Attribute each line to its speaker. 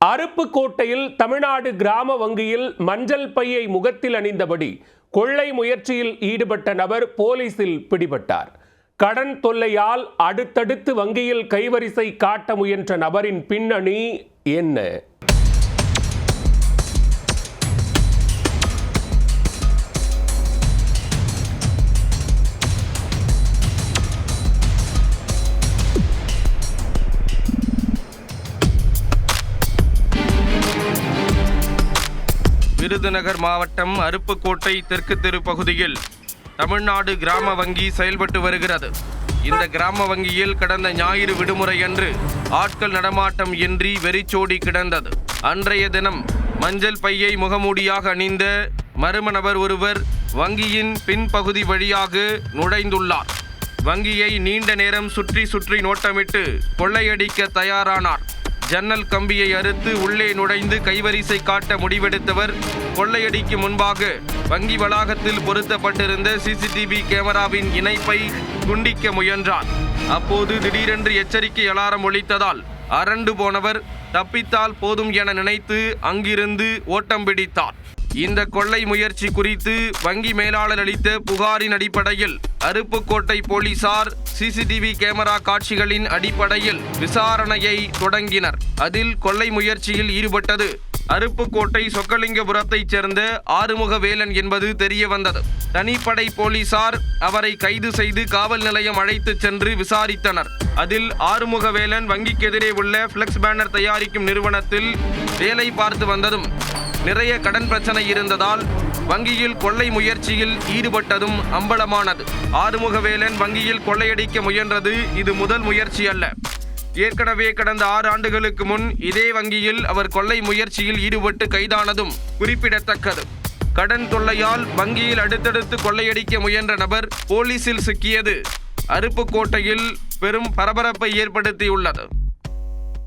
Speaker 1: அருப்புக்கோட்டையில் தமிழ்நாடு கிராம வங்கியில் மஞ்சள் பையை முகத்தில் அணிந்தபடி கொள்ளை முயற்சியில் ஈடுபட்ட நபர் போலீசில் பிடிபட்டார். கடன் தொல்லையால் அடுத்தடுத்து வங்கியில் கைவரிசை காட்ட முயன்ற நபரின் பின்னணி என்ன?
Speaker 2: விருதுநகர் மாவட்டம் அருப்புக்கோட்டை தெற்கு தெரு பகுதியில் தமிழ்நாடு கிராம வங்கி செயல்பட்டு வருகிறது. இந்த கிராம வங்கியில் கடந்த ஞாயிறு விடுமுறையன்று ஆட்கள் நடமாட்டம் இன்றி வெறிச்சோடி கிடந்தது. அன்றைய தினம் மஞ்சள் பையை முகமூடியாக அணிந்த மர்ம நபர் ஒருவர் வங்கியின் பின்பகுதி வழியாக நுழைந்துள்ளார். வங்கியை நீண்ட நேரம் சுற்றி நோட்டமிட்டு கொள்ளையடிக்க தயாரானார். ஜன்னல் கம்பியை அறுத்து உள்ளே நுழைந்து கைவரிசை காட்ட முடிவெடுத்தவர் கொள்ளையடிக்கு முன்பாக வங்கி வளாகத்தில் பொருத்தப்பட்டிருந்த சிசிடிவி கேமராவின் இணைப்பை துண்டிக்க முயன்றார். அப்போது திடீரென்று எச்சரிக்கை அலாரம் ஒலித்ததால் அரண்டு போனவர் தப்பித்தால் போதும் என நினைத்து அங்கிருந்து ஓட்டம் பிடித்தார். இந்த கொள்ளை முயற்சி குறித்து வங்கி மேலாளர் அளித்த புகாரின் அடிப்படையில் அருப்புக்கோட்டை போலீசார் சிசிடிவி கேமரா காட்சிகளின் அடிப்படையில் விசாரணையை தொடங்கினர். அதில் கொள்ளை முயற்சியில் ஈடுபட்டது அருப்புக்கோட்டை சொக்கலிங்கபுரத்தைச் சேர்ந்த ஆறுமுகவேலன் என்பது தெரிய வந்தது. தனிப்படை போலீசார் அவரை கைது செய்து காவல் நிலையம் அழைத்து சென்று விசாரித்தனர். அதில் ஆறுமுகவேலன் வங்கிக்கு எதிரே உள்ள பிளெக்ஸ் பேனர் தயாரிக்கும் நிறுவனத்தில் வேலை பார்த்து வந்ததும் நிறைய கடன் பிரச்சனை இருந்ததால் வங்கியில் கொள்ளை முயற்சியில் ஈடுபட்டதும் அம்பலமானது. ஆறுமுகவேலன் வங்கியில் கொள்ளையடிக்க முயன்றது இது முதல் முயற்சி அல்ல. ஏற்கனவே கடந்த 6 ஆண்டுகளுக்கு முன் இதே வங்கியில் அவர் கொள்ளை முயற்சியில் ஈடுபட்டு கைதானதும் குறிப்பிடத்தக்கது. கடன் தொல்லையால் வங்கியில் அடுத்தடுத்து கொள்ளையடிக்க முயன்ற நபர் போலீசில் சிக்கியது அருப்புக்கோட்டையில் பெரும் பரபரப்பை ஏற்படுத்தியுள்ளது.